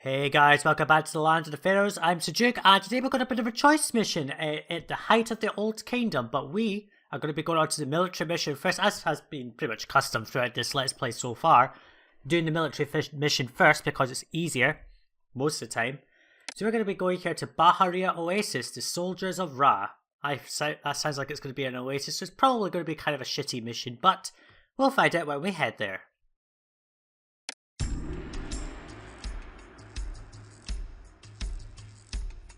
Hey guys, welcome back to the land of the Pharaohs. I'm Sajuuk, and today we're going to put a choice mission at the height of the Old Kingdom, but we are going to be going on to the military mission first, as has been pretty much custom throughout this Let's Play so far. Doing the military mission first because it's easier, most of the time. So we're going to be going here to Bahariya Oasis, the Soldiers of Ra. That sounds like it's going to be an oasis, so it's probably going to be kind of a shitty mission, but we'll find out when we head there.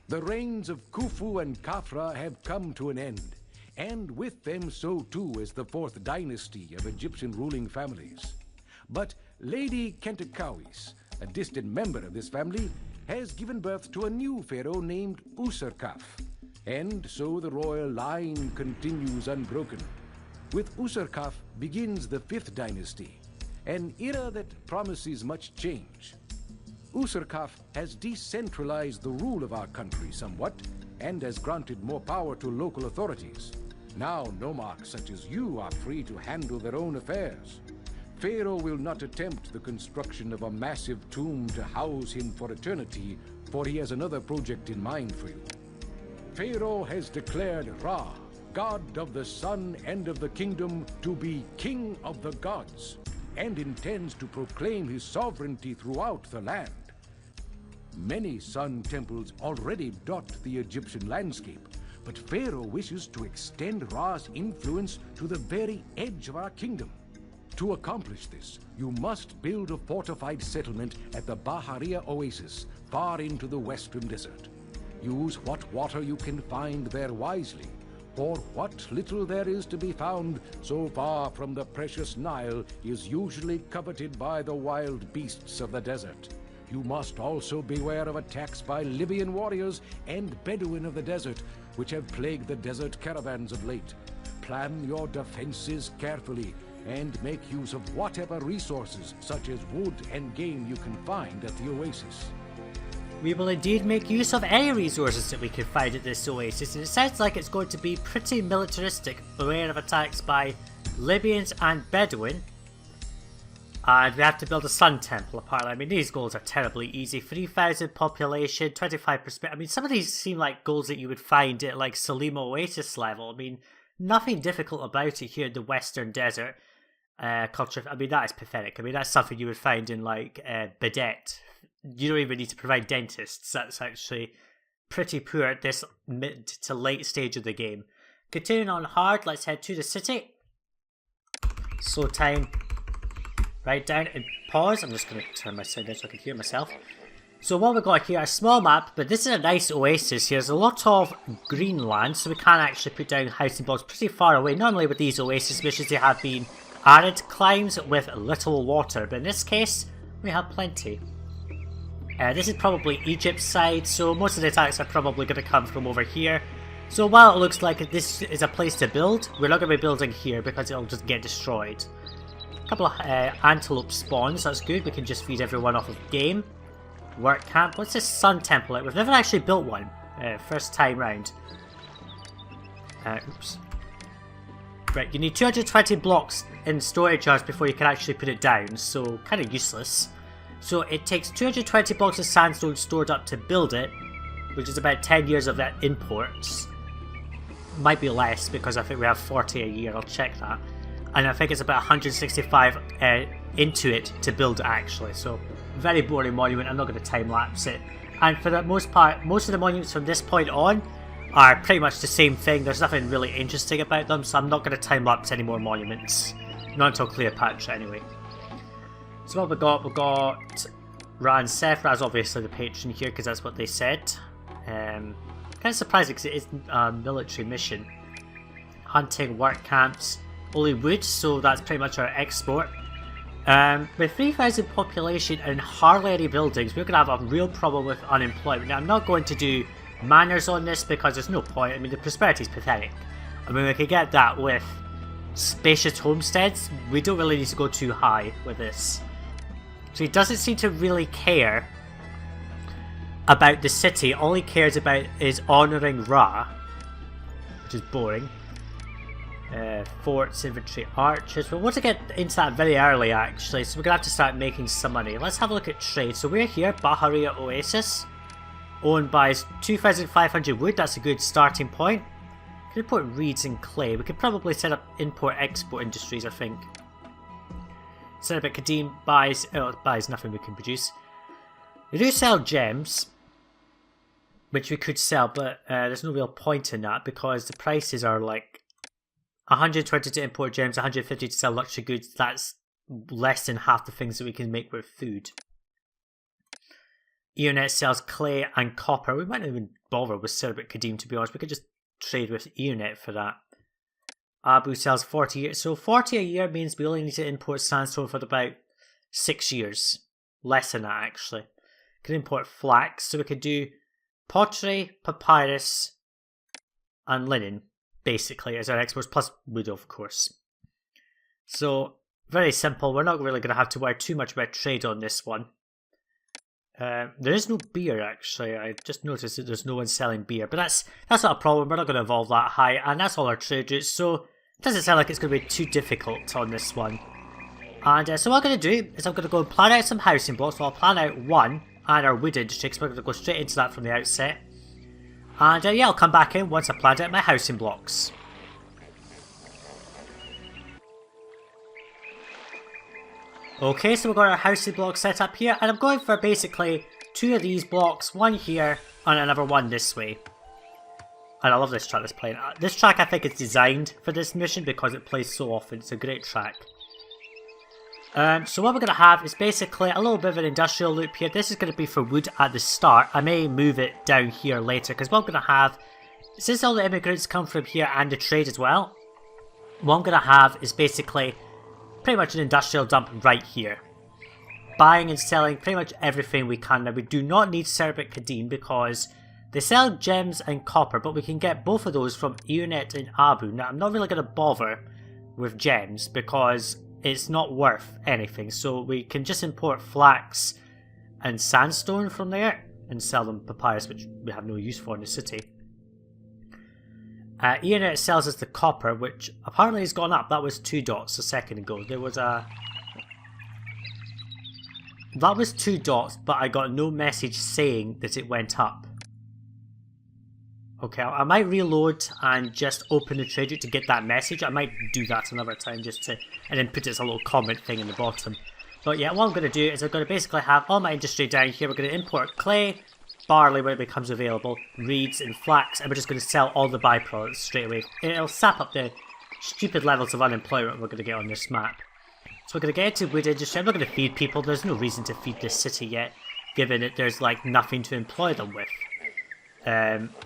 The reigns of Khufu and Khafra have come to an end, and with them so too is the fourth dynasty of Egyptian ruling families. But Lady Kentekawis, a distant member of this family, has given birth to a new pharaoh named Userkaf, and so the royal line continues unbroken. With Userkaf begins the fifth dynasty, an era that promises much change. Userkaf has decentralized the rule of our country somewhat, and has granted more power to local authorities. Now nomarchs such as you are free to handle their own affairs. Pharaoh will not attempt the construction of a massive tomb to house him for eternity, for he has another project in mind for you. Pharaoh has declared Ra, god of the sun and of the kingdom, to be king of the gods, and intends to proclaim his sovereignty throughout the land. Many sun temples already dot the Egyptian landscape, but Pharaoh wishes to extend Ra's influence to the very edge of our kingdom. To accomplish this, you must build a fortified settlement at the Bahariya Oasis, far into the western desert. Use what water you can find there wisely, for what little there is to be found so far from the precious Nile is usually coveted by the wild beasts of the desert. You must also beware of attacks by Libyan warriors and Bedouin of the desert, which have plagued the desert caravans of late. Plan your defenses carefully, and make use of whatever resources, such as wood and game, you can find at the oasis. We will indeed make use of any resources that we can find at this oasis, and it sounds like it's going to be pretty militaristic, aware of attacks by Libyans and Bedouin. And we have to build a sun temple apparently. I mean, these goals are terribly easy. 3,000 population, 25%. I mean, some of these seem like goals that you would find at like Salima Oasis level. I mean, nothing difficult about it here in the Western Desert. Culture, I mean, that is pathetic. I mean, that's something you would find in like Bedet. You don't even need to provide dentists. That's actually pretty poor at this mid to late stage of the game. Continuing on hard, let's head to the city. Slow time. Right down and pause. I'm just going to turn my sound down so I can hear myself. So what we've got here, a small map, but this is a nice oasis here. There's a lot of green land, so we can actually put down housing blocks pretty far away. Normally with these oasis missions, they have been arid climes with little water, but in this case, we have plenty. This is probably Egypt's side, so most of the attacks are probably going to come from over here. So while it looks like this is a place to build, we're not going to be building here because it'll just get destroyed. A couple of antelope spawns, that's good. We can just feed everyone off of game. Work camp. What's this sun temple like? We've never actually built one. First time round. Oops. Right, you need 220 blocks in storage yards before you can actually put it down, so kind of useless. So it takes 220 blocks of sandstone stored up to build it, which is about 10 years of that imports. Might be less because I think we have 40 a year, I'll check that. And I think it's about 165 into it to build it actually, so very boring monument. I'm not going to time lapse it. And for the most part, most of the monuments from this point on are pretty much the same thing. There's nothing really interesting about them, so I'm not going to time lapse any more monuments. Not until Cleopatra anyway. So what we got Ra and Sephra, obviously the patron here because that's what they said. Kind of surprising because it is a military mission. Hunting, work camps. Only wood, so that's pretty much our export. With 3,000 population and hardly any buildings, we're going to have a real problem with unemployment. Now, I'm not going to do manners on this because there's no point. I mean, the prosperity is pathetic. I mean, we could get that with spacious homesteads. We don't really need to go too high with this. So he doesn't seem to really care about the city. All he cares about is honouring Ra, which is boring. Forts, infantry, archers. We want to get into that very early actually, so we're going to have to start making some money. Let's have a look at trade. So we're here, Bahariya Oasis. Owned by 2,500 wood, that's a good starting point. We can import reeds and clay. We could probably set up import-export industries, I think. Cerbit Kadim buys nothing we can produce. We do sell gems, which we could sell, but there's no real point in that because the prices are like 120 to import gems, 150 to sell luxury goods. That's less than half the things that we can make with food. Eonet sells clay and copper. We might not even bother with Cerbit Kadim, to be honest. We could just trade with Eonet for that. Abu sells 40 a year. So 40 a year means we only need to import sandstone for about 6 years. Less than that, actually. We can import flax. So we could do pottery, papyrus, and linen, basically, as our exports, plus wood, of course. So, very simple. We're not really going to have to worry too much about trade on this one. There is no beer, actually. I just noticed that there's no one selling beer, but that's not a problem. We're not going to evolve that high, and that's all our trade routes, so it doesn't sound like it's going to be too difficult on this one. And so what I'm going to do is I'm going to go and plan out some housing blocks. So I'll plan out one, and our wood industry, because we're going to go straight into that from the outset. And yeah, I'll come back in once I've planned out my housing blocks. Okay, so we've got our housing block set up here, and I'm going for basically 2 of these blocks, one here, and another one this way. And I love this track that's playing. This track I think is designed for this mission because it plays so often. It's a great track. So what we're going to have is basically a little bit of an industrial loop here. This is going to be for wood at the start. I may move it down here later because what I'm going to have, since all the immigrants come from here and the trade as well, what I'm going to have is basically pretty much an industrial dump right here. Buying and selling pretty much everything we can. Now we do not need Cerbit Kadim because they sell gems and copper, but we can get both of those from Eonet and Abu. Now I'm not really going to bother with gems because it's not worth anything, so we can just import flax and sandstone from there and sell them papyrus, which we have no use for in the city. Eonet sells us the copper, which apparently has gone up. That was 2 dots a second ago. There was a... That was 2 dots, but I got no message saying that it went up. Okay, I might reload and just open the trade route to get that message. I might do that another time just to... and then put it as a little comment thing in the bottom. But yeah, what I'm going to do is I'm going to basically have all my industry down here. We're going to import clay, barley when it becomes available, reeds and flax, and we're just going to sell all the byproducts straight away. It'll sap up the stupid levels of unemployment we're going to get on this map. So we're going to get into wood industry. I'm not going to feed people. There's no reason to feed this city yet, given that there's like nothing to employ them with.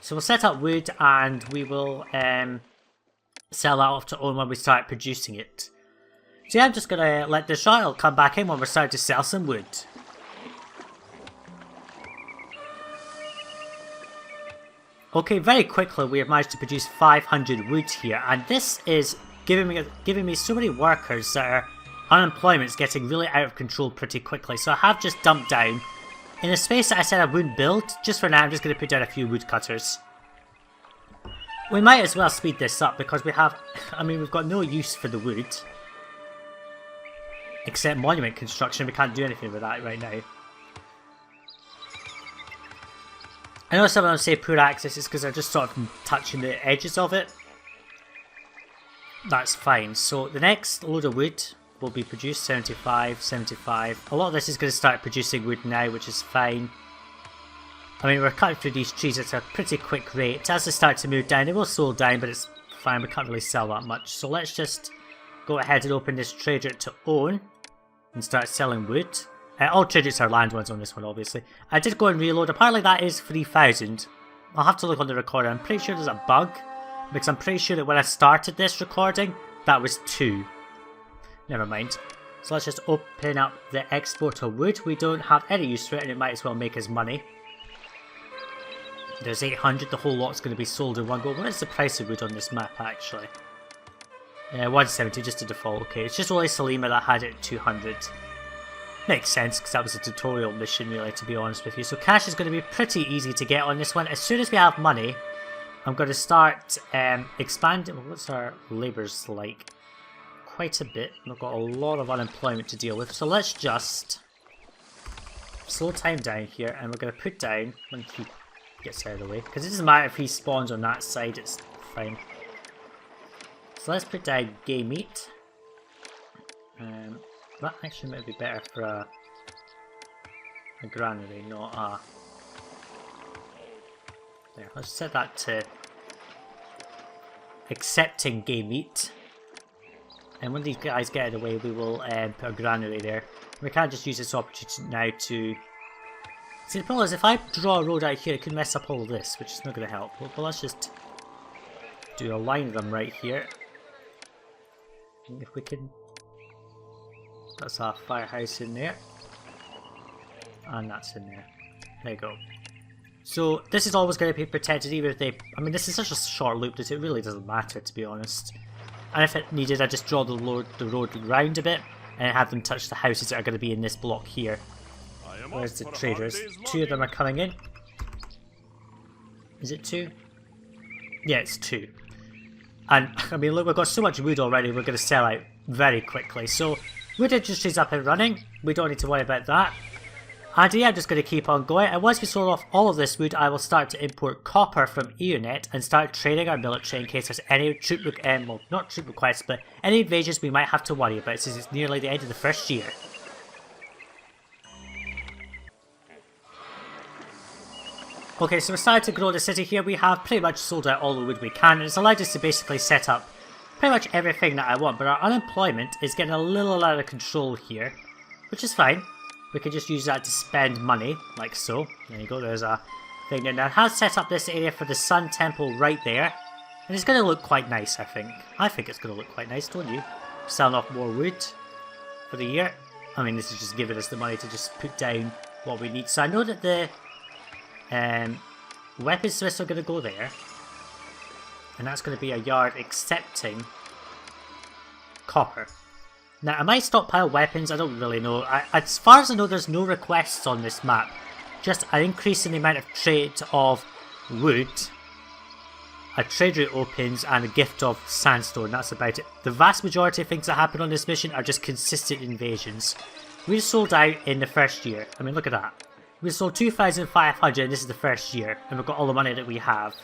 So we'll set up wood and we will sell that off to own when we start producing it. So yeah, I'm just going to let this run. I'll come back in when we're starting to sell some wood. Okay, very quickly we have managed to produce 500 wood here, and this is giving me so many workers that are unemployment's getting really out of control pretty quickly. So I have just dumped down in a space that I said I wouldn't build. Just for now, I'm just going to put down a few woodcutters. We might as well speed this up because we have, I mean, we've got no use for the wood except monument construction. We can't do anything with that right now. I know someone will say poor access is because they're just sort of touching the edges of it. That's fine. So the next load of wood will be produced, 75, 75. A lot of this is going to start producing wood now, which is fine. I mean, we're cutting through these trees at a pretty quick rate. As they start to move down, they will slow down, but it's fine. We can't really sell that much. So let's just go ahead and open this trade route to own and start selling wood. All trade routes are land ones on this one, obviously. I did go and reload. Apparently that is 3,000. I'll have to look on the recorder. I'm pretty sure there's a bug, because I'm pretty sure that when I started this recording, that was 2. Never mind. So let's just open up the export of wood. We don't have any use for it, and it might as well make us money. There's 800. The whole lot's going to be sold in one go. What is the price of wood on this map, actually? 170, just a default. Okay, it's just only Salima that had it at 200. Makes sense, because that was a tutorial mission, really, to be honest with you. So cash is going to be pretty easy to get on this one. As soon as we have money, I'm going to start expanding. What's our labours like? Quite a bit. We've got a lot of unemployment to deal with. So let's just slow time down here, and we're going to put down when he gets out of the way, because it doesn't matter if he spawns on that side, it's fine. So let's put down game meat. That actually might be better for a granary, not a... There, let's set that to accepting game meat. And when these guys get out of the way, we will put a granary there. We can't just use this opportunity now to... See, the problem is if I draw a road out here, it could mess up all of this, which is not going to help. Well, let's just do a line of them right here. And if we can... That's our firehouse in there. And that's in there. There you go. So this is always going to be protected even if they... I mean, this is such a short loop that it really doesn't matter, to be honest. And if it needed, I just draw the road round a bit and have them touch the houses that are going to be in this block here. Where's the traders? 2 of them are coming in. Is it 2? Yeah, it's 2. And, I mean, look, we've got so much wood already, we're going to sell out very quickly. So, wood industry's up and running. We don't need to worry about that. And yeah, I'm just going to keep on going. And once we sold off all of this wood, I will start to import copper from Eonet and start training our military in case there's any troop, well, not troop requests, but any invasions we might have to worry about since it's nearly the end of the first year. Okay, so we're starting to grow the city here. We have pretty much sold out all the wood we can, and it's allowed us to basically set up pretty much everything that I want. But our unemployment is getting a little out of control here, which is fine. We can just use that to spend money, like so. There you go, there's a thing there. Now it has set up this area for the Sun Temple right there. And it's going to look quite nice, I think. I think it's going to look quite nice, don't you? Selling off more wood for the year. I mean, this is just giving us the money to just put down what we need. So I know that the weaponsmiths are going to go there. And that's going to be a yard accepting copper. Now, I might stockpile weapons, I don't really know. As far as I know, there's no requests on this map. Just an increase in the amount of trade of wood, a trade route opens, and a gift of sandstone. That's about it. The vast majority of things that happen on this mission are just consistent invasions. We sold out in the first year. I mean, look at that. We sold 2,500 and this is the first year. And we've got all the money that we have.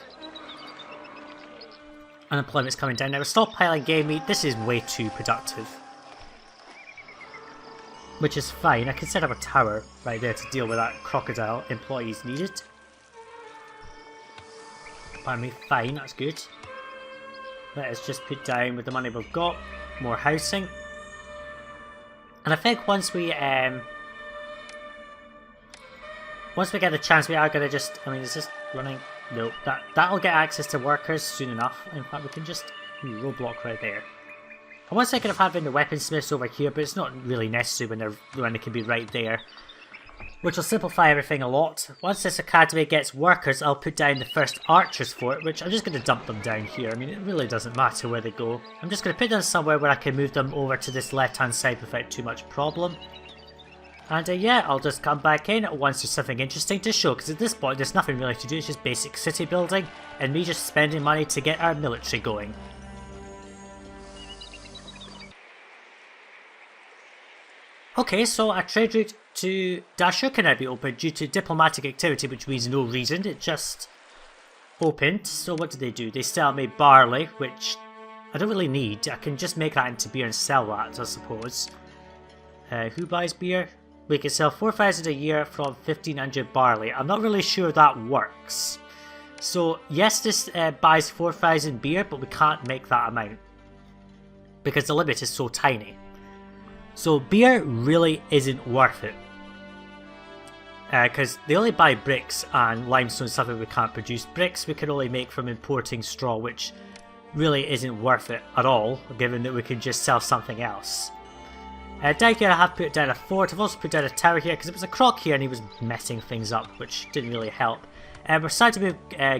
Unemployment's coming down. Now, we're stockpiling game meat. This is way too productive. Which is fine. I can set up a tower right there to deal with that crocodile employees needed. Pardon me, fine, that's good. Let us just put down with the money we've got more housing. And I think once we get the chance, we are gonna just, I mean, is this running? No, that'll get access to workers soon enough. In fact, we can just roadblock right there. I was thinking of having the weaponsmiths over here, but it's not really necessary when they can be right there. Which will simplify everything a lot. Once this academy gets workers, I'll put down the first archers for it, which I'm just going to dump them down here. I mean, it really doesn't matter where they go. I'm just going to put them somewhere where I can move them over to this left-hand side without too much problem. And yeah, I'll just come back in once there's something interesting to show, because at this point there's nothing really to do, it's just basic city building, and me just spending money to get our military going. Okay, so a trade route to Dashur can now be opened due to diplomatic activity, which means no reason, it just opened. So what did they do? They sell me barley, which I don't really need. I can just make that into beer and sell that, I suppose. Who buys beer? We can sell 4,000 a year from 1,500 barley. I'm not really sure that works. So yes, this buys 4,000 beer, but we can't make that amount because the limit is so tiny. So beer really isn't worth it. Because they only buy bricks and limestone, stuff that we can't produce. Bricks we can only make from importing straw, which really isn't worth it at all, given that we can just sell something else. Down here I have put down a fort. I've also put down a tower here because it was a croc here and he was messing things up, which didn't really help. We're starting to move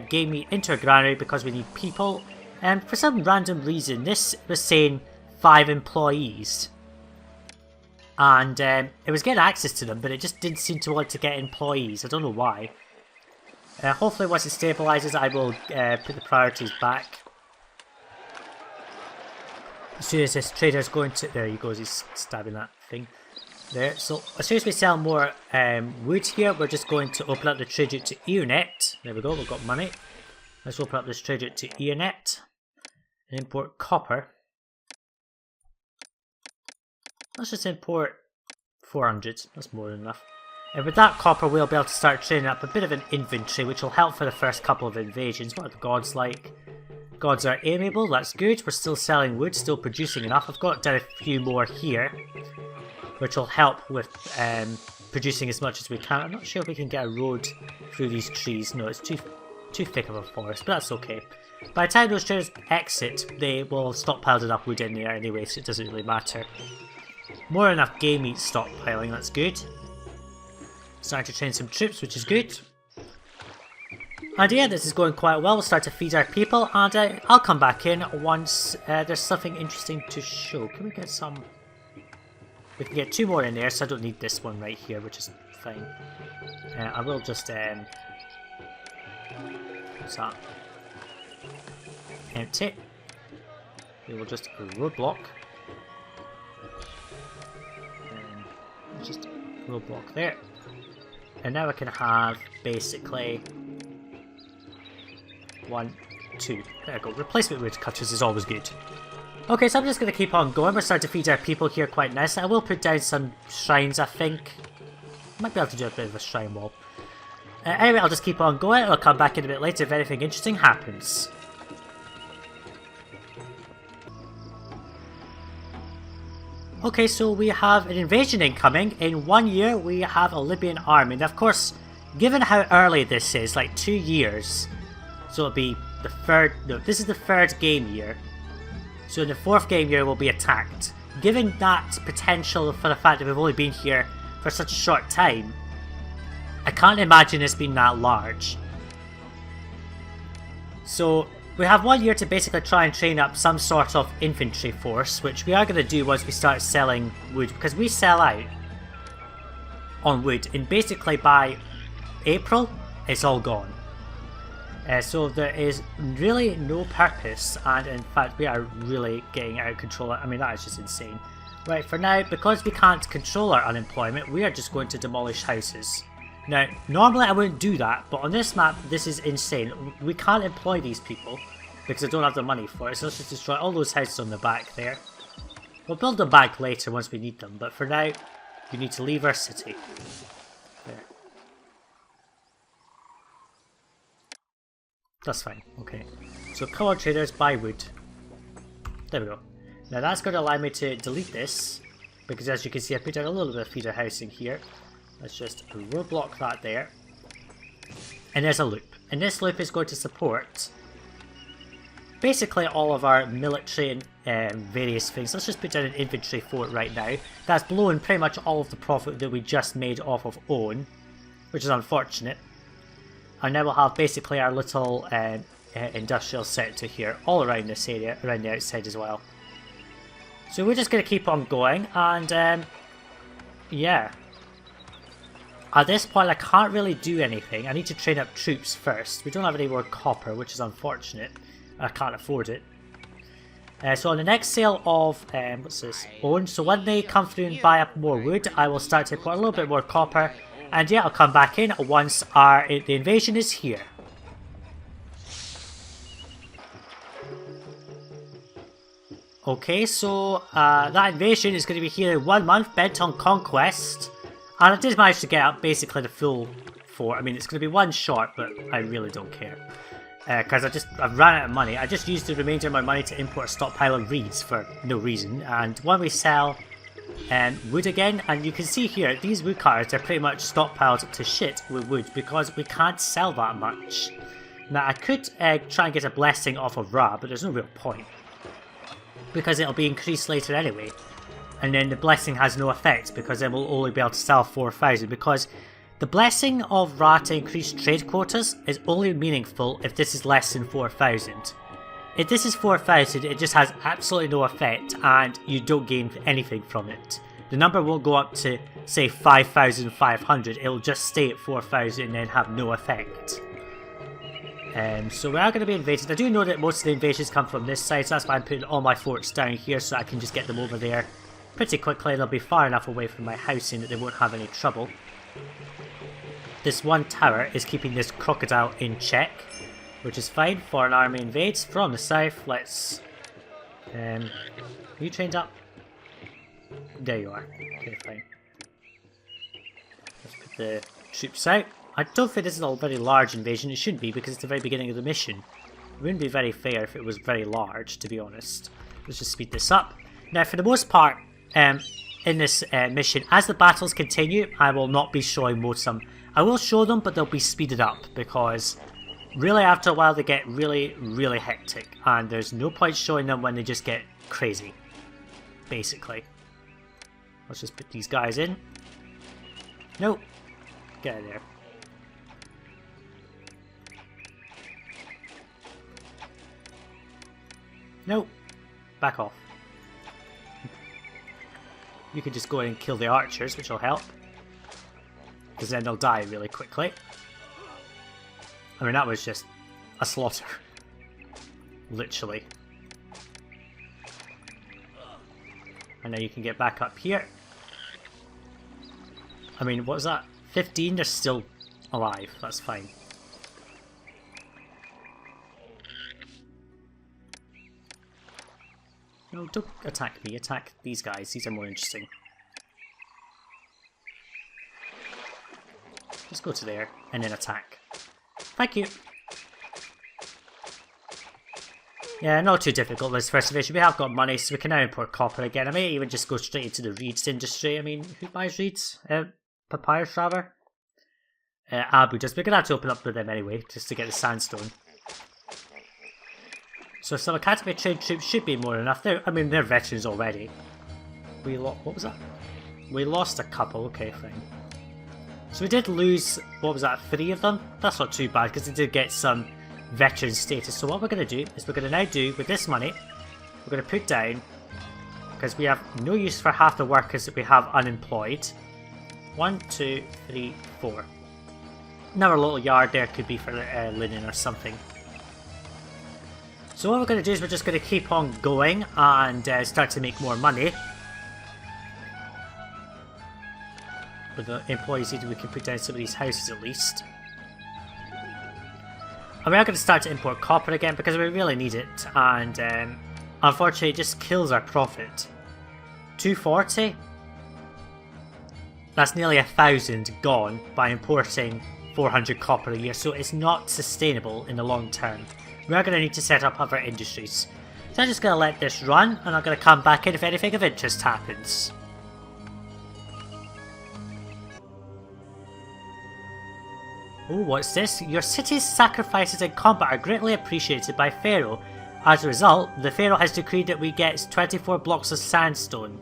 game meat into a granary because we need people. And for some random reason, this was saying 5 employees. And it was getting access to them, but it just didn't seem to want to get employees. I don't know why. Hopefully once it stabilizes I will put the priorities back. As soon as this trader's going to... There he goes, he's stabbing that thing. There. So as soon as we sell more wood here, we're just going to open up the trade route to Eonet. There we go, we've got money. Let's open up this trade route to Eonet. And import copper. Let's just import 400, that's more than enough. And with that copper we'll be able to start training up a bit of an inventory, which will help for the first couple of invasions. What are the gods like? Gods are amiable, that's good. We're still selling wood, still producing enough. I've got down a few more here, which will help with producing as much as we can. I'm not sure if we can get a road through these trees. No, it's too thick of a forest, but that's okay. By the time those traders exit, they will stockpile enough wood in there anyway, so it doesn't really matter. More than enough game meat stockpiling, that's good. Starting to train some troops, which is good. And yeah, this is going quite well. We'll start to feed our people, and I'll come back in once there's something interesting to show. Can we get some... We can get 2 more in there, so I don't need this one right here, which is fine. I will just... what's that? Empty. We will just roadblock. Just roadblock there. And now I can have basically 1, 2. There we go. Replacement wood cutters is always good. Okay, so I'm just going to keep on going. We're starting to feed our people here quite nicely. I will put down some shrines, I think. Might be able to do a bit of a shrine wall. Anyway, I'll just keep on going. I'll come back in a bit later if anything interesting happens. Okay, so we have an invasion incoming. In 1 year, we have a Libyan army. And of course, given how early this is, like 2 years, so it'll be the third... No, this is the 3rd game year. So in the 4th game year, we'll be attacked. Given that potential for the fact that we've only been here for such a short time, I can't imagine it's been that large. So... we have 1 year to basically try and train up some sort of infantry force, which we are going to do once we start selling wood, because we sell out on wood, and basically by April, it's all gone. So there is really no purpose, and in fact we are really getting out of control. I mean, that is just insane. Right, for now, because we can't control our unemployment, we are just going to demolish houses. Now, normally I wouldn't do that, but on this map, this is insane. We can't employ these people because I don't have the money for it, so let's just destroy all those houses on the back there. We'll build them back later once we need them, but for now, we need to leave our city. There. That's fine, okay. So come on traders, buy wood. There we go. Now that's going to allow me to delete this, because as you can see I put down a little bit of feeder housing here. Let's just roadblock that there. And there's a loop. And this loop is going to support basically all of our military and various things. Let's just put down an infantry fort right now. That's blowing pretty much all of the profit that we just made off of Owen, which is unfortunate. And now we'll have basically our little industrial sector here, all around this area, around the outside as well. So we're just going to keep on going, and yeah. At this point I can't really do anything. I need to train up troops first. We don't have any more copper, which is unfortunate. I can't afford it. So on the next sale of, what's this, Owen, so when they come through and buy up more wood, I will start to import a little bit more copper. And yeah, I'll come back in once the invasion is here. Okay, so that invasion is going to be here in 1 month, bent on conquest. And I did manage to get up basically the full fort. I mean, it's going to be 1 shot, but I really don't care. Because I've ran out of money. I just used the remainder of my money to import a stockpile of reeds for no reason. And when we sell wood again, and you can see here, these woodcutters are pretty much stockpiled to shit with wood because we can't sell that much. Now, I could try and get a blessing off of Ra, but there's no real point. Because it'll be increased later anyway. And then the blessing has no effect because then we'll only be able to sell 4,000, because the blessing of Ra to increase trade quotas is only meaningful if this is less than 4,000. If this is 4,000, it just has absolutely no effect and you don't gain anything from it. The number won't go up to, say, 5,500, it'll just stay at 4,000 and then have no effect. So we are going to be invaded. I do know that most of the invasions come from this side, so that's why I'm putting all my forts down here so I can just get them over there pretty quickly. They'll be far enough away from my housing that they won't have any trouble. This one tower is keeping this crocodile in check, which is fine. Foreign army invades from the south. Let's... are you trained up? There you are. Okay, fine. Let's put the troops out. I don't think this is a very large invasion. It shouldn't be because it's the very beginning of the mission. It wouldn't be very fair if it was very large, to be honest. Let's just speed this up. Now, for the most part, in this mission, as the battles continue, I will not be showing most of them. I will show them, but they'll be speeded up because really after a while they get really, really hectic. And there's no point showing them when they just get crazy, basically. Let's just put these guys in. Nope. Get out of there. Nope. Back off. You can just go in and kill the archers, which will help. Because then they'll die really quickly. I mean, that was just a slaughter. Literally. And now you can get back up here. I mean, what was that? 15? They're still alive. That's fine. No, don't attack me. Attack these guys. These are more interesting. Just go to there and then attack. Thank you. Yeah, not too difficult this first division. We have got money, so we can now import copper again. I may even just go straight into the reeds industry. I mean, who buys reeds? Papyrus, rather? Abu does. We're going to have to open up with them anyway, just to get the sandstone. So some academy trained troops should be more than enough. I mean, they're veterans already. What was that? We lost a couple. Okay, fine. So we did lose, what was that, 3 of them? That's not too bad, because they did get some veteran status. So what we're going to do is we're going to now do, with this money, we're going to put down, because we have no use for half the workers that we have unemployed. 1, 2, 3, 4. Another little yard there could be for linen or something. So what we're going to do is we're just going to keep on going and start to make more money. With the employees, we can put down some of these houses at least. And we are going to start to import copper again because we really need it. And unfortunately it just kills our profit. 240? That's nearly 1,000 gone by importing 400 copper a year. So it's not sustainable in the long term. We are going to need to set up other industries. So I'm just going to let this run, and I'm going to come back in if anything of interest happens. Oh, what's this? Your city's sacrifices in combat are greatly appreciated by Pharaoh. As a result, the Pharaoh has decreed that we get 24 blocks of sandstone.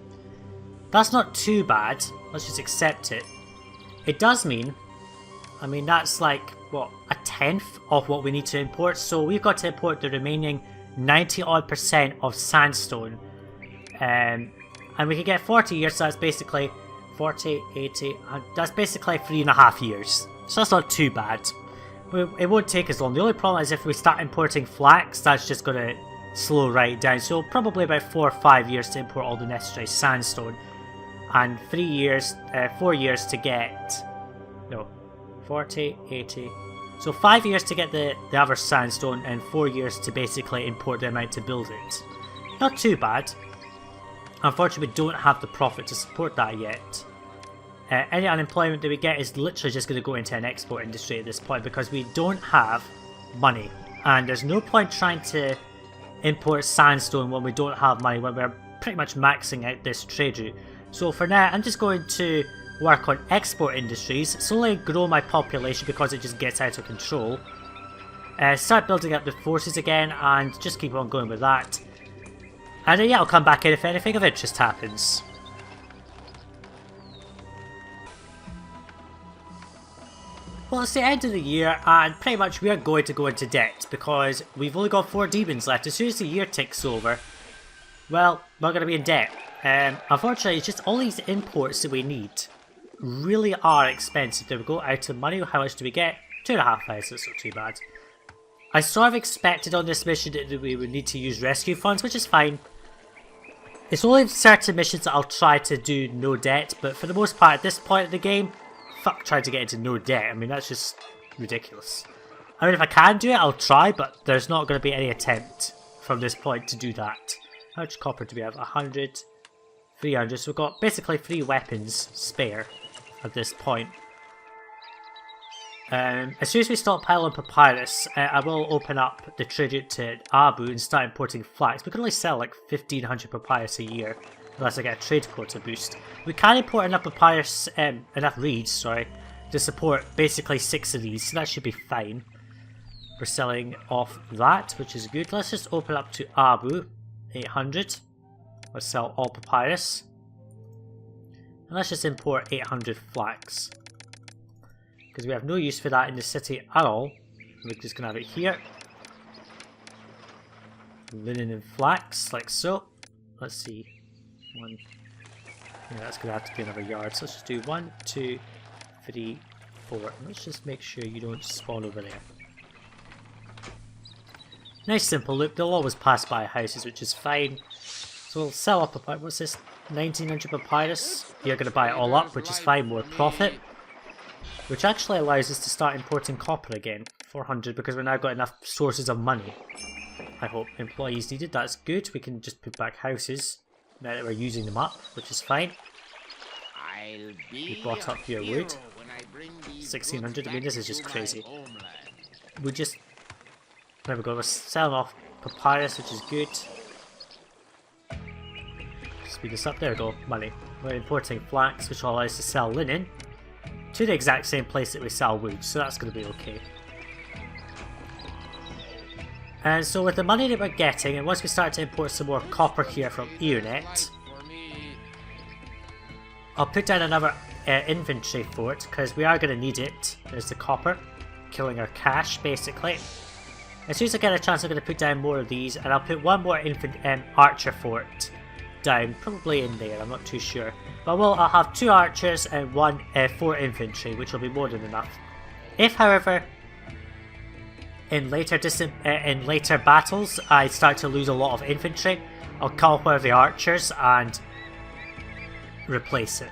That's not too bad. Let's just accept it. It does mean, I mean, that's like, what, a tenth of what we need to import. So we've got to import the remaining 90% of sandstone. And we can get 40 years, so that's basically 40, 80, that's basically 3.5 years. So that's not too bad. It won't take as long. The only problem is if we start importing flax, that's just going to slow right down. So probably about 4 or 5 years to import all the necessary sandstone. And 4 years to get, no, 40, 80. So 5 years to get the other sandstone and 4 years to basically import the amount to build it. Not too bad. Unfortunately, we don't have the profit to support that yet. Any unemployment that we get is literally just going to go into an export industry at this point because we don't have money. And there's no point trying to import sandstone when we don't have money, when we're pretty much maxing out this trade route. So for now, I'm just going to work on export industries, slowly grow my population because it just gets out of control. Start building up the forces again and just keep on going with that. And yeah, I'll come back in if anything of interest happens. Well, it's the end of the year and pretty much we are going to go into debt because we've only got 4 demons left. As soon as the year ticks over, well, we're going to be in debt. Unfortunately, it's just all these imports that we need really are expensive. There we go, out of money. How much do we get? 2,500, that's not too bad. I sort of expected on this mission that we would need to use rescue funds, which is fine. It's only certain missions that I'll try to do no debt, but for the most part at this point of the game, fuck trying to get into no debt. I mean, that's just ridiculous. I mean, if I can do it, I'll try, but there's not going to be any attempt from this point to do that. How much copper do we have? 100, 300, so we've got basically 3 weapons spare at this point. As soon as we stockpile on papyrus, I will open up the trade route to Abu and start importing flax. We can only sell like 1500 papyrus a year, unless I get a trade quota boost. We can import enough papyrus, enough reeds, sorry, to support basically 6 of these, so that should be fine. We're selling off that, which is good. Let's just open up to Abu, 800. Let's sell all papyrus. And let's just import 800 flax. Because we have no use for that in the city at all. We're just going to have it here. Linen and flax, like so. Let's see. One. Yeah, that's going to have to be another yard. So let's just do 1, 2, 3, 4. And let's just make sure you don't spawn over there. Nice simple loop. They'll always pass by houses, which is fine. So we'll sell up papyrus. What's this? 1900 papyrus. You're going to buy it all up, which is fine. More profit. Which actually allows us to start importing copper again. 400, because we've now got enough sources of money. I hope. Employees needed. That's good. We can just put back houses now that we're using them up, which is fine. We bought up your wood. 1600. I mean, this is just crazy. We just... There we go. We're selling off papyrus, which is good. Speed this up. There we go. Money. We're importing flax, which will allow us to sell linen to the exact same place that we sell wood, so that's going to be okay. And so with the money that we're getting, and once we start to import some more copper here from Eonet, I'll put down another inventory fort, because we are going to need it. There's the copper, killing our cash basically. As soon as I get a chance, I'm going to put down more of these, and I'll put one more archer fort down, probably in there, I'm not too sure. But I'll have 2 archers and 4 infantry, which will be more than enough. If, however, in later battles I start to lose a lot of infantry, I'll call one of the archers and replace it.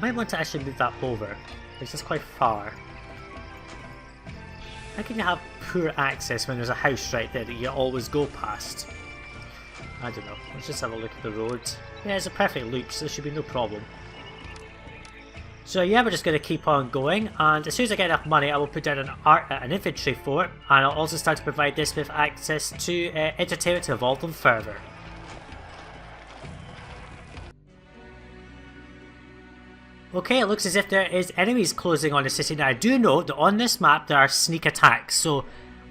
Might want to actually move that over, because it's quite far. How can you have poor access when there's a house right there that you always go past? I don't know. Let's just have a look at the road. Yeah, it's a perfect loop, so there should be no problem. So yeah, we're just going to keep on going, and as soon as I get enough money, I will put down an infantry fort, and I'll also start to provide this with access to entertainment to evolve them further. Okay, it looks as if there is enemies closing on the city. Now I do know that on this map there are sneak attacks, so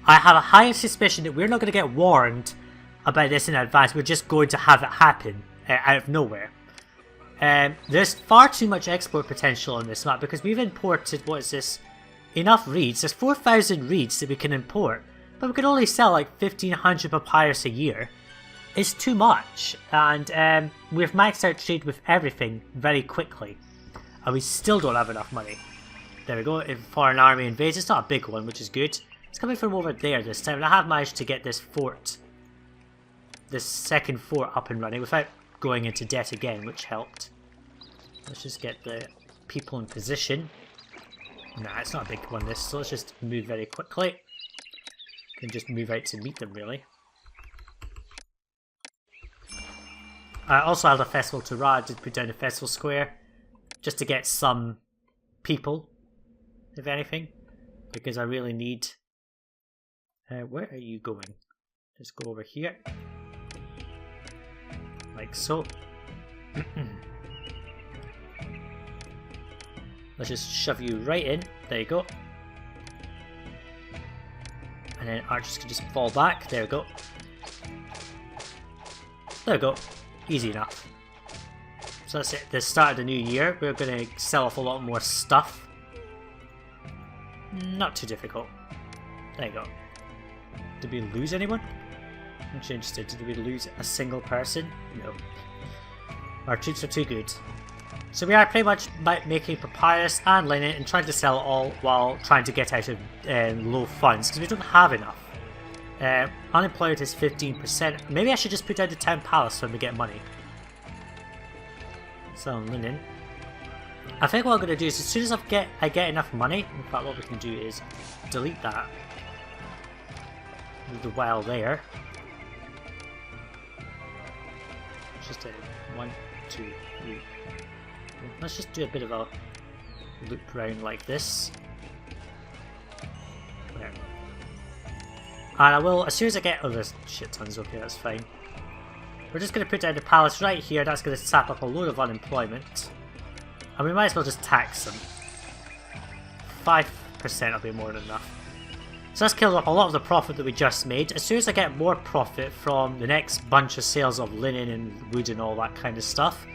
I have a high suspicion that we're not going to get warned about this in advance. We're just going to have it happen out of nowhere. There's far too much export potential on this map, because we've imported, what is this, enough reeds. There's 4,000 reeds that we can import, but we can only sell like 1500 papyrus a year. It's too much, and we've maxed out trade with everything very quickly, and we still don't have enough money. There we go. If foreign army invades, it's not a big one, which is good. It's coming from over there this time, and I have managed to get this fort, this second fort, up and running without going into debt again, which helped. Let's just get the people in position. Nah, it's not a big one this, so let's just move very quickly. Can just move out to meet them, really. I also had a festival to Ra. I did put down a festival square just to get some people, if anything, because I really need... where are you going? Just go over here. Like so. Let's just shove you right in. There you go. And then archers can just fall back. There we go. There we go. Easy enough. So that's it. The start of the new year. We're going to sell off a lot more stuff. Not too difficult. There you go. Did we lose anyone? I'm actually interested. Did we lose a single person? No. Our troops are too good. So we are pretty much making papyrus and linen and trying to sell it all while trying to get out of low funds because we don't have enough. Unemployment is 15%. Maybe I should just put down the town palace when we get money. So linen. I think what I'm going to do is as soon as I get enough money, in fact what we can do is delete that. Move the well there. Just a 1, 2, 3. Let's just do a bit of a loop round like this. There. And I will, as soon as I get... Oh, there's shit tons. Okay, that's fine. We're just going to put down the palace right here. That's going to sap up a load of unemployment. And we might as well just tax them. 5% will be more than enough. So that's killed up a lot of the profit that we just made. As soon as I get more profit from the next bunch of sales of linen and wood and all that kind of stuff,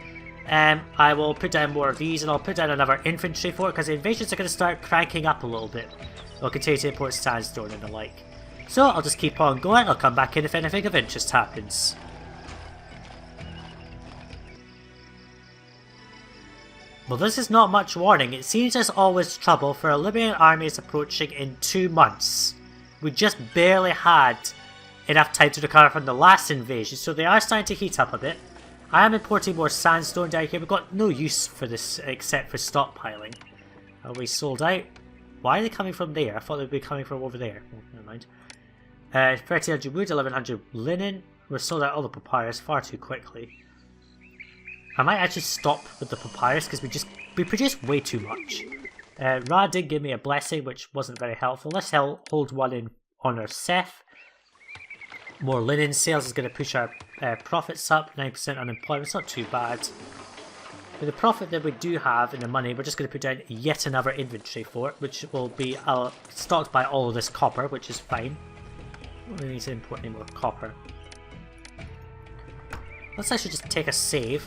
I will put down more of these and I'll put down another infantry for it because the invasions are going to start cranking up a little bit. I'll continue to import sandstone and the like. So I'll just keep on going. I'll come back in if anything of interest happens. Well, this is not much warning. It seems there's always trouble for a Libyan army is approaching in 2 months. We just barely had enough time to recover from the last invasion, so they are starting to heat up a bit. I am importing more sandstone down here. We've got no use for this except for stockpiling. Are we sold out? Why are they coming from there? I thought they'd be coming from over there. Oh, never mind. 1300 wood, 1100 linen. We're sold out all the papyrus far too quickly. I might actually stop with the papyrus because we produce way too much. Ra did give me a blessing which wasn't very helpful. Let's hold one in honor of Seth. More linen sales is going to push our profits up. 9% unemployment, it's not too bad. With the profit that we do have in the money, we're just going to put down yet another inventory for it, which will be stocked by all of this copper, which is fine. We don't need to import any more copper. Let's actually just take a save.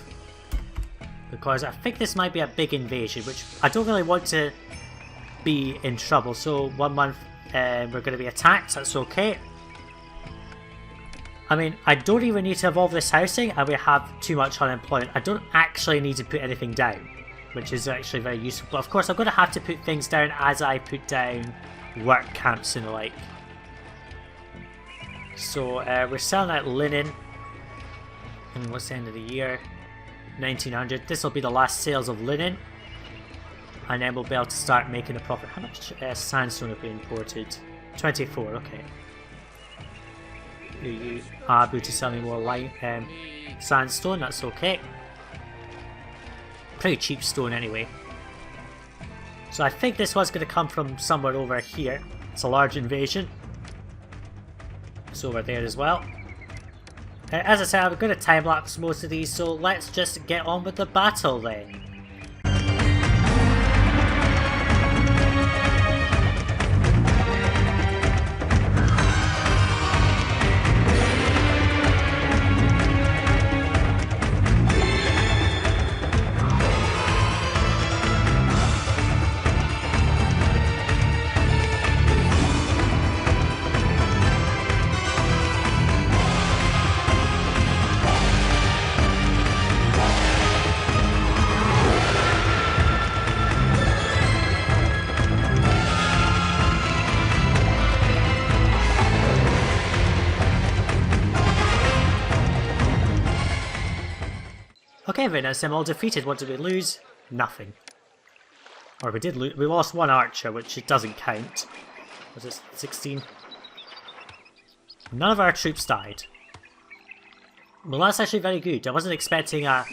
Because I think this might be a big invasion, which I don't really want to be in trouble. So 1 month we're going to be attacked, that's okay. I mean, I don't even need to evolve this housing and we have too much unemployment. I don't actually need to put anything down, which is actually very useful. But of course I'm going to have to put things down as I put down work camps and the like. So we're selling out linen. And what's the end of the year? 1900. This will be the last sales of linen, and then we'll be able to start making a profit. How much sandstone have we imported? 24. Okay. You are able to sell me more sandstone. That's okay. Pretty cheap stone anyway. So I think this one's going to come from somewhere over here. It's a large invasion. It's over there as well. As I said, I'm going to time-lapse most of these, so let's just get on with the battle then. Okay, then as I'm all defeated, what did we lose? Nothing. Or we did lose. We lost 1 archer, which it doesn't count. Was it 16? None of our troops died. Well, that's actually very good. I wasn't expecting a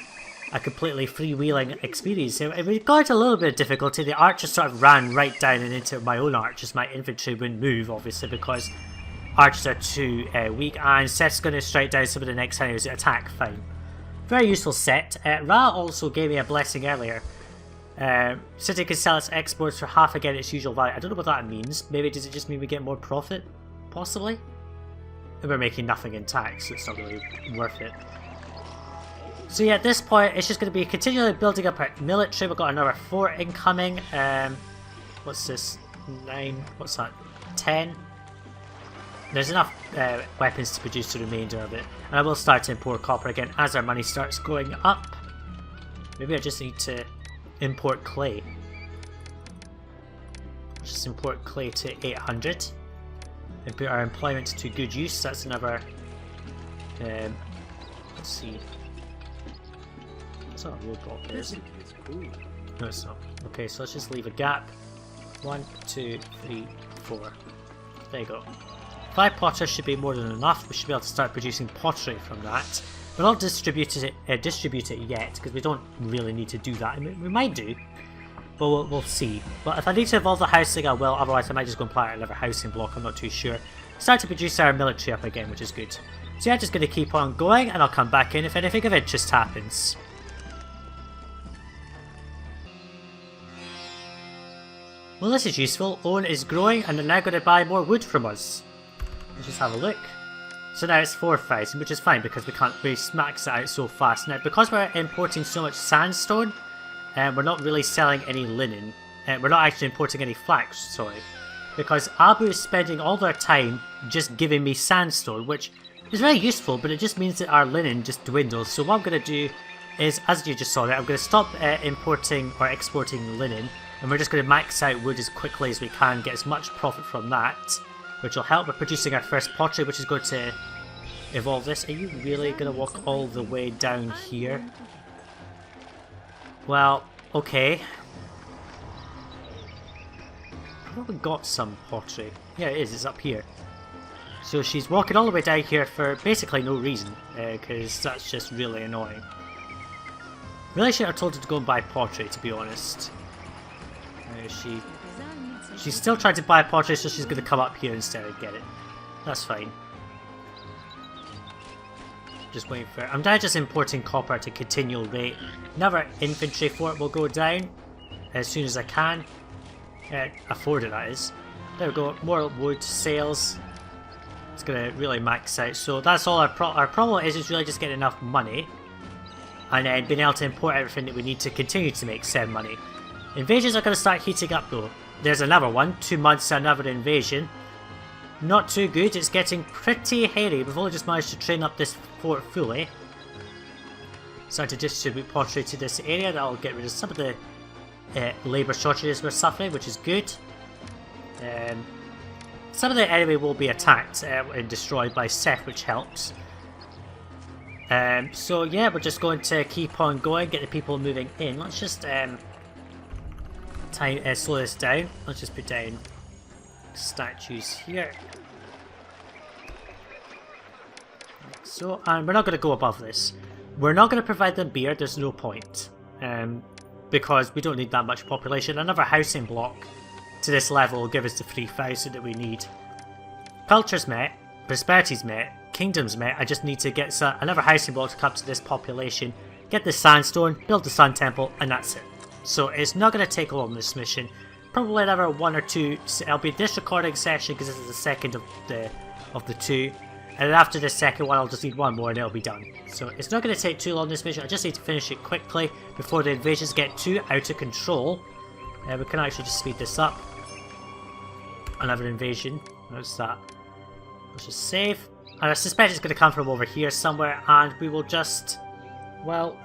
completely freewheeling experience. We got a little bit of difficulty. The archers sort of ran right down and into my own archers. My infantry wouldn't move, obviously, because archers are too weak. And Seth's going to strike down some of the next enemies that attack. Fine. Very useful set. Ra also gave me a blessing earlier. City can sell its exports for half again its usual value. I don't know what that means. Maybe does it just mean we get more profit? Possibly? And we're making nothing in tax, so it's not really worth it. So yeah, at this point, it's just going to be continually building up our military. We've got another 4 incoming. What's this? 9. What's that? 10. There's enough weapons to produce the remainder of it. And I will start to import copper again as our money starts going up. Maybe I just need to import clay. Just import clay to 800 and put our employment to good use. That's another. Let's see. It's not a roadblock, is it? No, it's not. Okay, so let's just leave a gap. 1, 2, 3, 4. There you go. 5 potters should be more than enough. We should be able to start producing pottery from that. We're not distribute it yet because we don't really need to do that. I mean, we might do, but we'll see. But if I need to evolve the housing, I will. Otherwise, I might just go and plant another housing block. I'm not too sure. Start to produce our military up again, which is good. So yeah, just going to keep on going, and I'll come back in if anything of interest happens. Well, this is useful. Owen is growing, and they're now going to buy more wood from us. Let's just have a look. So now it's 4,000, which is fine because we can't really max it out so fast. Now, because we're importing so much sandstone, we're not really selling any linen. We're not actually importing any flax, sorry. Because Abu is spending all their time just giving me sandstone, which is very useful, but it just means that our linen just dwindles. So what I'm going to do is, as you just saw there, I'm going to stop importing or exporting linen. And we're just going to max out wood as quickly as we can, get as much profit from that, which will help with producing our first pottery, which is going to evolve this. Are you really going to walk all the way down here? Well, okay. I've probably got some pottery. Yeah, it is. It's up here. So she's walking all the way down here for basically no reason, because that's just really annoying. Really should have told her to go and buy pottery, to be honest. She's still trying to buy pottery, so she's going to come up here instead and get it. That's fine. Just waiting for it. I'm now just importing copper at a continual rate. Another inventory for it will go down as soon as I can. Afford it, that is. There we go. More wood sales. It's going to really max out. So that's all our problem is really just getting enough money. And then being able to import everything that we need to continue to make said money. Invasions are going to start heating up though. There's another one, 2 months another invasion. Not too good, it's getting pretty hairy. We've only just managed to train up this fort fully. Start to distribute pottery to this area, that'll get rid of some of the labour shortages we're suffering, which is good. Some of the enemy will be attacked and destroyed by Seth, which helps. So yeah, we're just going to keep on going, get the people moving in. Let's just slow this down. Let's just put down statues here. So, and we're not going to go above this. We're not going to provide them beer, there's no point. Because we don't need that much population. Another housing block to this level will give us the 3,000 that we need. Culture's met, prosperity's met, kingdom's met. I just need to get another housing block to come to this population, get the sandstone, build the sun temple, and that's it. So it's not going to take long this mission. Probably another 1 or 2. It'll be this recording session because this is the second of the 2. And then after the second one, I'll just need 1 more and it'll be done. So it's not going to take too long this mission. I just need to finish it quickly before the invasions get too out of control. We can actually just speed this up. Another invasion. What's that? Let's just save. And I suspect it's going to come from over here somewhere, and we will just, well,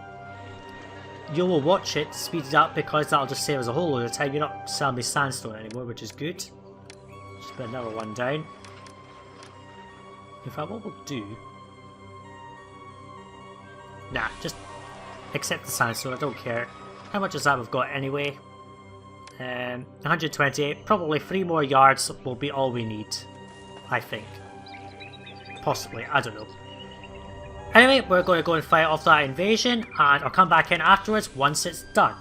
you will watch it, speed it up, because that'll just save us a whole load of time. You're not selling me sandstone anymore, which is good. Just put another one down. In fact, what we'll do... Nah, just accept the sandstone, I don't care. How much is that we've got anyway? 128, probably 3 more yards will be all we need, I think. Possibly, I don't know. Anyway, we're going to go and fight off that invasion, and I'll come back in afterwards once it's done.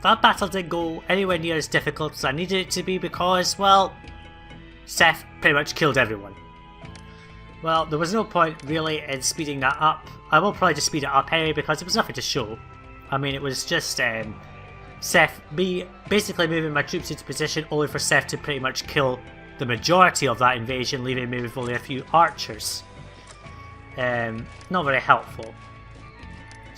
That battle didn't go anywhere near as difficult as I needed it to be because, well, Seth pretty much killed everyone. Well, there was no point really in speeding that up. I will probably just speed it up anyway because there was nothing to show. I mean, it was just Seth, me basically moving my troops into position only for Seth to pretty much kill the majority of that invasion, leaving me with only a few archers. Not very helpful.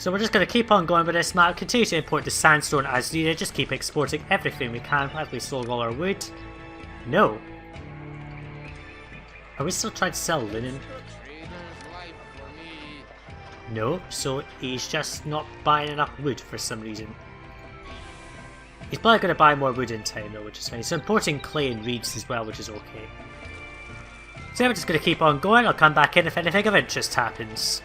So we're just going to keep on going with this map, continue to import the sandstone as needed, just keep exporting everything we can. Have we sold all our wood? No. Are we still trying to sell linen? No, so he's just not buying enough wood for some reason. He's probably going to buy more wood in time though, which is fine. So importing clay and reeds as well, which is okay. So we're just going to keep on going. I'll come back in if anything of interest happens.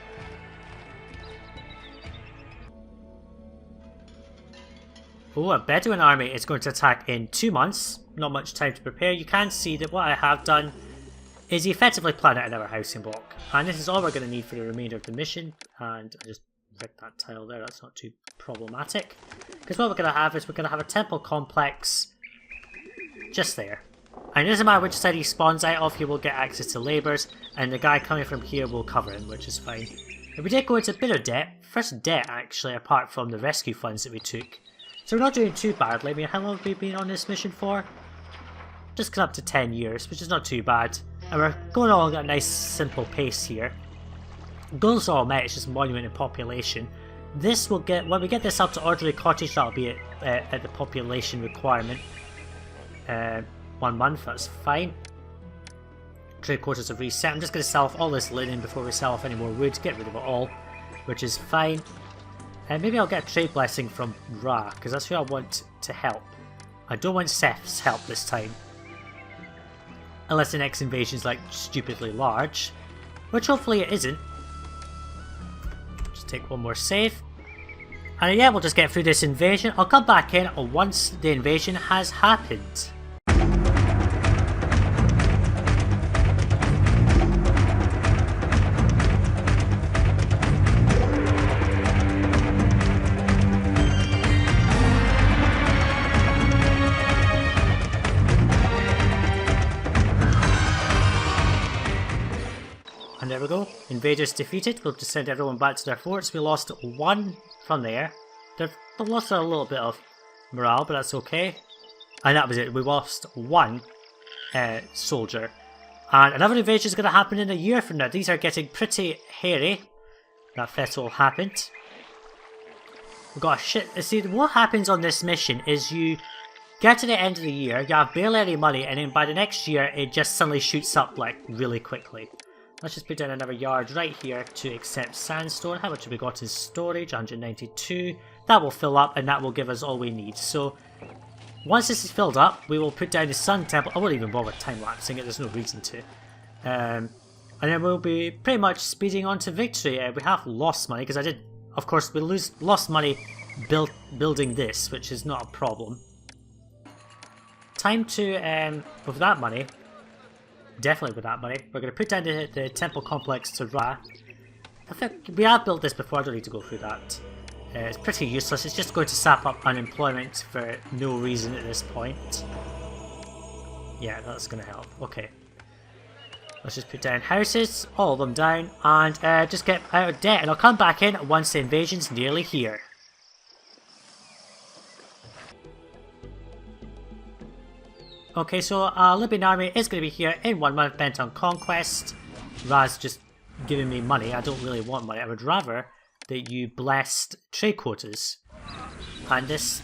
Oh, a Bedouin army is going to attack in 2 months. Not much time to prepare. You can see that what I have done is effectively plan out another housing block. And this is all we're going to need for the remainder of the mission. And I just ripped that tile there, that's not too problematic. Because what we're going to have is we're going to have a temple complex just there. And it doesn't matter which side he spawns out of, he will get access to labours. And the guy coming from here will cover him, which is fine. And we did go into a bit of debt. First debt, actually, apart from the rescue funds that we took. So we're not doing too badly. I mean, how long have we been on this mission for? Just up to 10 years, which is not too bad. And we're going along at a nice, simple pace here. Goals are all met, it's just monument in population. This will get, when we get this up to orderly cottage, that'll be at the population requirement. 1 month, that's fine. Trade quarters have reset. I'm just going to sell off all this linen before we sell off any more wood, get rid of it all, which is fine. And maybe I'll get a trade blessing from Ra, because that's who I want to help. I don't want Seth's help this time. Unless the next invasion is like stupidly large, which hopefully it isn't. Just take one more save. And yeah, we'll just get through this invasion. I'll come back in once the invasion has happened. And there we go, invaders defeated. We'll just send everyone back to their forts. We lost 1 from there. They've lost a little bit of morale, but that's okay. And that was it, we lost 1 soldier. And another invasion is going to happen in a year from now. These are getting pretty hairy. That festival happened. We've got a shit. See, what happens on this mission is you get to the end of the year, you have barely any money, and then by the next year it just suddenly shoots up like really quickly. Let's just put down another yard right here to accept sandstone. How much have we got in storage? 192. That will fill up and that will give us all we need. So once this is filled up, we will put down the sun temple. I won't even bother time-lapsing it, there's no reason to. And then we'll be pretty much speeding on to victory. We have lost money because I did, of course, we lost money building this, which is not a problem. Time to, with that money, definitely with that money, we're going to put down the temple complex to Ra. I think we have built this before, I don't need to go through that. It's pretty useless, it's just going to sap up unemployment for no reason at this point. Yeah, that's going to help. Okay. Let's just put down houses, all of them down, and just get out of debt. And I'll come back in once the invasion's nearly here. Okay, so Libyan army is going to be here in 1 month, bent on conquest. Ra's just giving me money. I don't really want money. I would rather that you blessed trade quarters. And this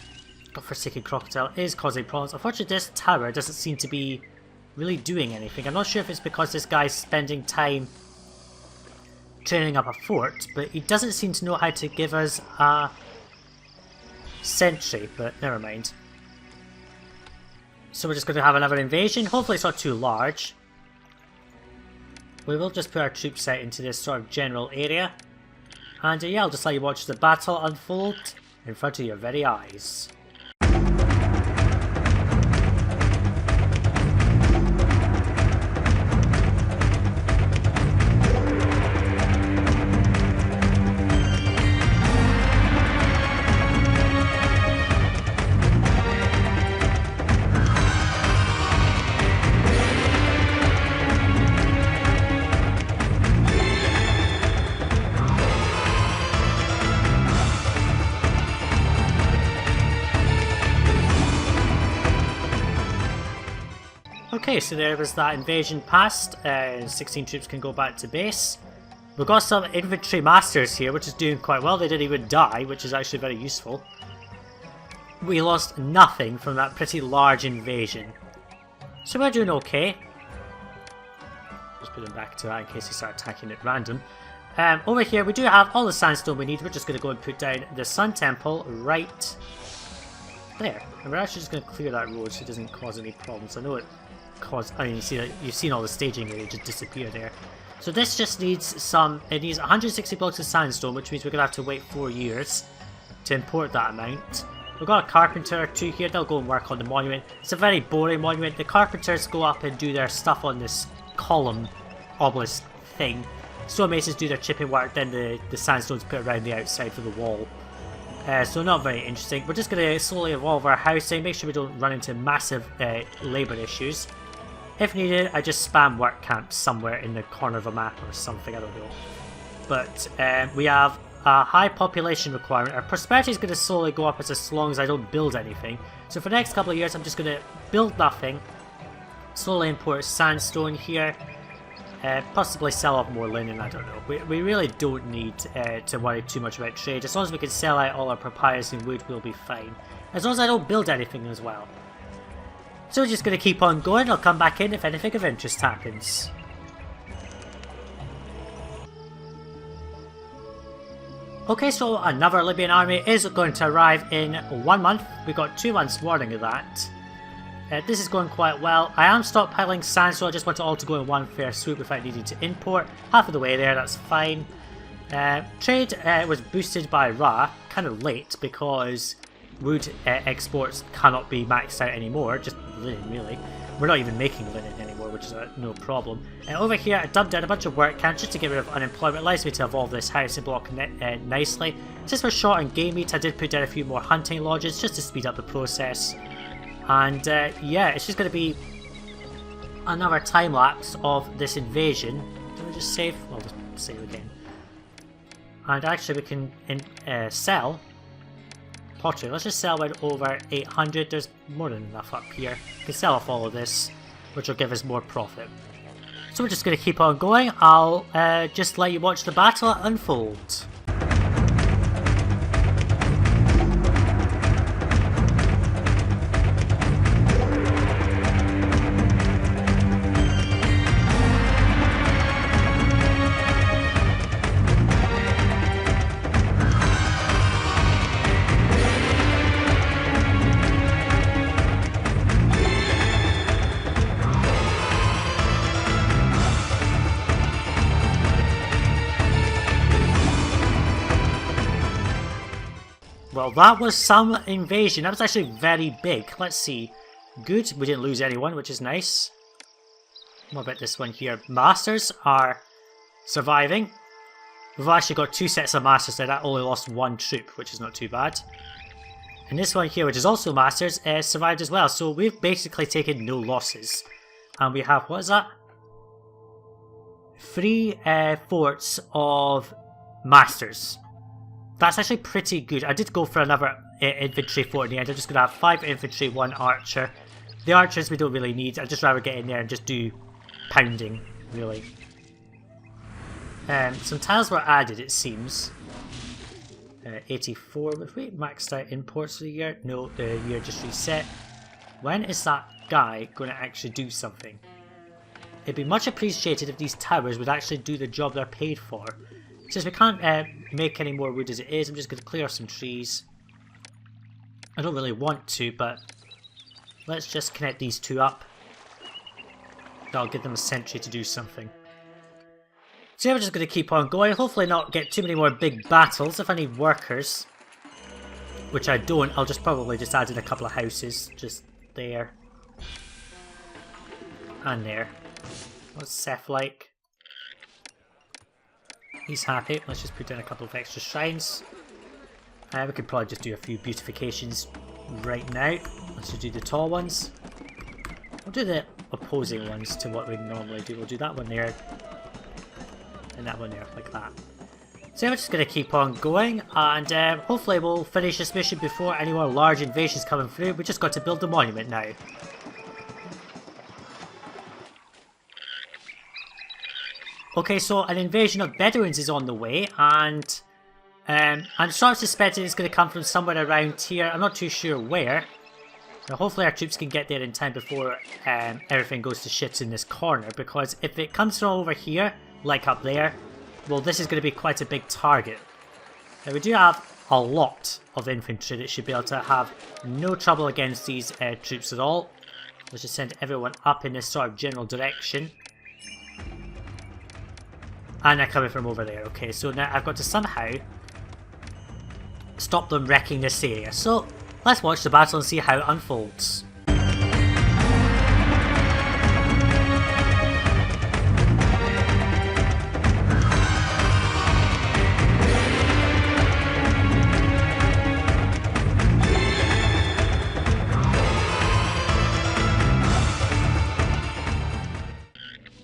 godforsaken crocodile is causing problems. Unfortunately, this tower doesn't seem to be really doing anything. I'm not sure if it's because this guy's spending time training up a fort, but he doesn't seem to know how to give us a sentry, but never mind. So we're just going to have another invasion. Hopefully it's not too large. We will just put our troops out into this sort of general area. And yeah, I'll just let you watch the battle unfold in front of your very eyes. Okay, so there was that invasion passed. 16 troops can go back to base. We've got some infantry masters here, which is doing quite well. They didn't even die, which is actually very useful. We lost nothing from that pretty large invasion. So we're doing okay. Just put them back to that in case they start attacking at random. Over here we do have all the sandstone we need. We're just going to go and put down the Sun Temple right there. And we're actually just going to clear that road so it doesn't cause any problems. I know it caused... I mean, you've seen all the staging area just disappear there. So this just needs some... It needs 160 blocks of sandstone, which means we're going to have to wait 4 years to import that amount. We've got a carpenter or two here. They'll go and work on the monument. It's a very boring monument. The carpenters go up and do their stuff on this column obelisk thing. Stonemasons do their chipping work, then the sandstone's put around the outside for the wall. So not very interesting. We're just going to slowly evolve our housing, make sure we don't run into massive labour issues. If needed, I just spam work camps somewhere in the corner of a map or something, I don't know. But we have a high population requirement. Our prosperity is going to slowly go up as long as I don't build anything. So for the next couple of years, I'm just going to build nothing, slowly import sandstone here. Possibly sell off more linen, I don't know. We really don't need to worry too much about trade. As long as we can sell out all our papyrus and wood, we'll be fine. As long as I don't build anything as well. So we're just going to keep on going. I'll come back in if anything of interest happens. Okay, so another Libyan army is going to arrive in 1 month. We've got 2 months warning of that. This is going quite well. I am stockpiling sand, so I just want it all to go in one fair swoop without needing to import. Half of the way there, that's fine. Trade was boosted by Ra, kind of late because wood exports cannot be maxed out anymore, just linen really. We're not even making linen anymore, which is no problem. Over here I dumped down a bunch of work camps just to get rid of unemployment. It allows me to evolve this housing block nicely. Since we're short on game meat, I did put down a few more hunting lodges just to speed up the process. And yeah, it's just going to be another time lapse of this invasion. Do we just save? Well, just save again. And actually we can sell pottery. Let's just sell about over 800. There's more than enough up here. We can sell off all of this, which will give us more profit. So we're just going to keep on going. I'll just let you watch the battle unfold. Well, that was some invasion. That was actually very big. Let's see. Good, we didn't lose anyone, which is nice. What about this one here? Masters are surviving. We've actually got 2 sets of masters there. That only lost 1 troop, which is not too bad. And this one here, which is also masters, survived as well. So we've basically taken no losses. And we have, what is that? 3 forts of masters. That's actually pretty good. I did go for another infantry fort in the end. I'm just going to have 5 infantry, 1 archer. The archers we don't really need. I'd just rather get in there and just do pounding, really. Some tiles were added, it seems. 84. Have we maxed out imports for the year? No, the year just reset. When is that guy going to actually do something? It'd be much appreciated if these towers would actually do the job they're paid for. Since we can't make any more wood as it is, I'm just going to clear some trees. I don't really want to, but let's just connect these 2 up. That'll give them a sentry to do something. So yeah, we're just going to keep on going. Hopefully not get too many more big battles. If I need workers, which I don't, I'll just probably just add in a couple of houses. Just there. And there. What's Seth like? He's happy. Let's just put down a couple of extra shrines. We could probably just do a few beautifications right now. Let's just do the tall ones. We'll do the opposing ones to what we normally do. We'll do that one there. And that one there, like that. So we're just going to keep on going. And hopefully we'll finish this mission before any more large invasions coming through. We just got to build the monument now. Okay, so an invasion of Bedouins is on the way, and I'm sort of suspecting it's going to come from somewhere around here. I'm not too sure where. Now, hopefully our troops can get there in time before everything goes to shit in this corner, because if it comes from over here, like up there, well, this is going to be quite a big target. Now, we do have a lot of infantry that should be able to have no trouble against these troops at all. Let's just send everyone up in this sort of general direction. And they're coming from over there. Okay, so now I've got to somehow stop them wrecking this area. So let's watch the battle and see how it unfolds.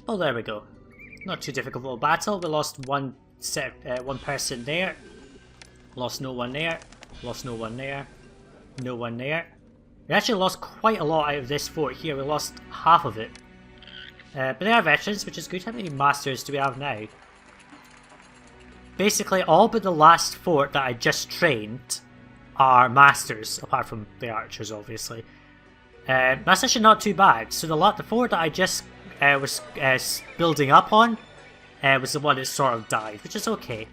Oh, there we go. Not too difficult of a battle. We lost one person there. Lost no one there. Lost no one there. No one there. We actually lost quite a lot out of this fort here. We lost half of it. But they are veterans, which is good. How many masters do we have now? Basically, all but the last fort that I just trained are masters, apart from the archers, obviously. That's actually not too bad. So the fort that I just was building up on was the one that sort of died, which is okay.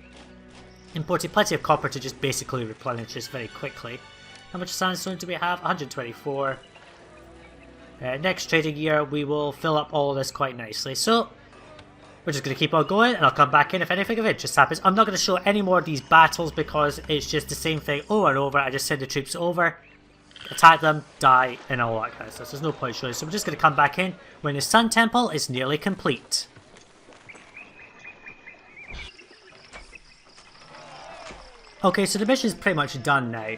Imported plenty of copper to just basically replenish this very quickly. How much sandstone do we have? 124. Next trading year we will fill up all of this quite nicely. So we're just going to keep on going, and I'll come back in if anything of interest happens. I'm not going to show any more of these battles because it's just the same thing over and over. I just send the troops over, attack them, die, and all that kind of stuff. So there's no point showing. So we're just going to come back in when the Sun Temple is nearly complete. Okay, so the mission's pretty much done now.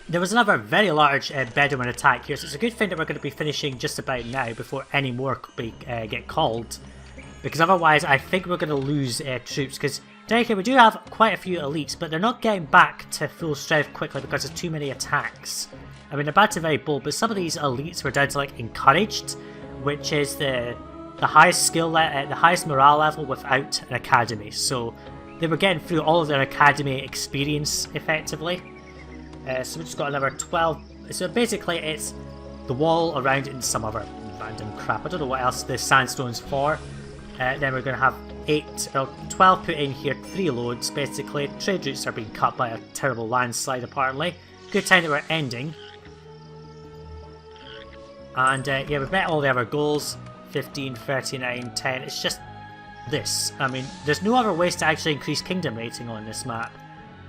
There was another very large Bedouin attack here, so it's a good thing that we're going to be finishing just about now before any more get called. Because otherwise I think we're going to lose troops, because down here we do have quite a few elites, but they're not getting back to full strength quickly because there's too many attacks. I mean, they're bad to very bold, but some of these elites were down to like encouraged, which is the highest skill, the highest morale level without an academy. So they were getting through all of their academy experience effectively. So we just got another 12. So basically it's the wall around it and some other random crap. I don't know what else the sandstone's for. Then we're going to have 12 put in here, 3 loads basically. Trade routes are being cut by a terrible landslide apparently. Good time that we're ending. And yeah, we've met all the other goals. 15, 39, 10. It's just this. I mean, there's no other ways to actually increase kingdom rating on this map.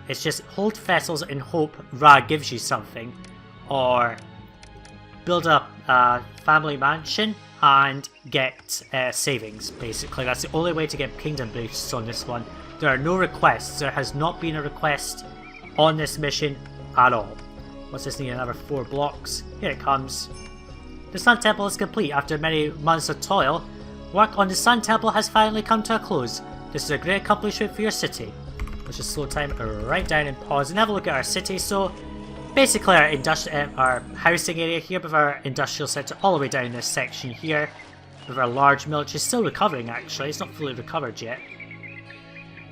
It's just hold vessels and hope Ra gives you something, or build up a family mansion and get savings, basically. That's the only way to get kingdom boosts on this one. There are no requests. There has not been a request on this mission at all. What's this need? Another 4 blocks. Here it comes. The Sun Temple is complete after many months of toil. Work on the Sun Temple has finally come to a close. This is a great accomplishment for your city. Let's just slow time right down and pause and have a look at our city. So basically our housing area here with our industrial centre all the way down this section here. With our large military still recovering actually, it's not fully recovered yet.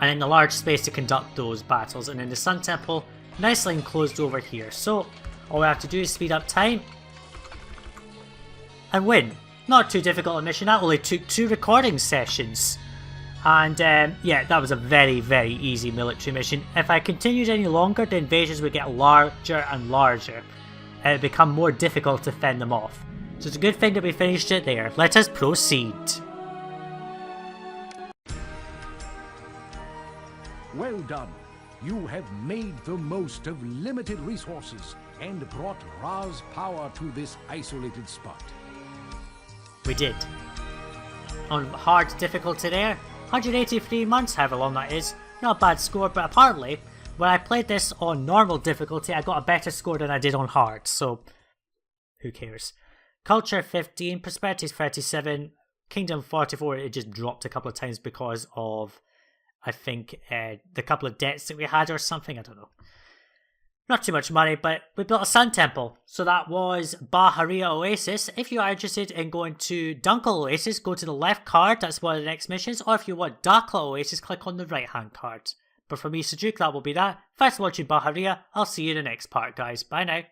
And then the large space to conduct those battles, and then the Sun Temple nicely enclosed over here. So all we have to do is speed up time and win. Not too difficult a mission, that only took 2 recording sessions. And yeah, that was a very, very easy military mission. If I continued any longer, the invasions would get larger and larger. And it would become more difficult to fend them off. So it's a good thing that we finished it there. Let us proceed. Well done. You have made the most of limited resources and brought Ra's power to this isolated spot. We did. On hard difficulty there, 183 months, however long that is. Not a bad score, but apparently when I played this on normal difficulty I got a better score than I did on hard, so who cares. Culture 15, Prosperity 37, Kingdom 44, it just dropped a couple of times because of, I think, the couple of debts that we had or something, I don't know. Not too much money, but we built a sun temple. So that was Bahariya Oasis. If you are interested in going to Dunkel Oasis, go to the left card, that's one of the next missions. Or if you want Dakla Oasis, click on the right hand card. But for me, Sajuuk, that will be that. Thanks for watching Bahariya. I'll see you in the next part, guys. Bye now.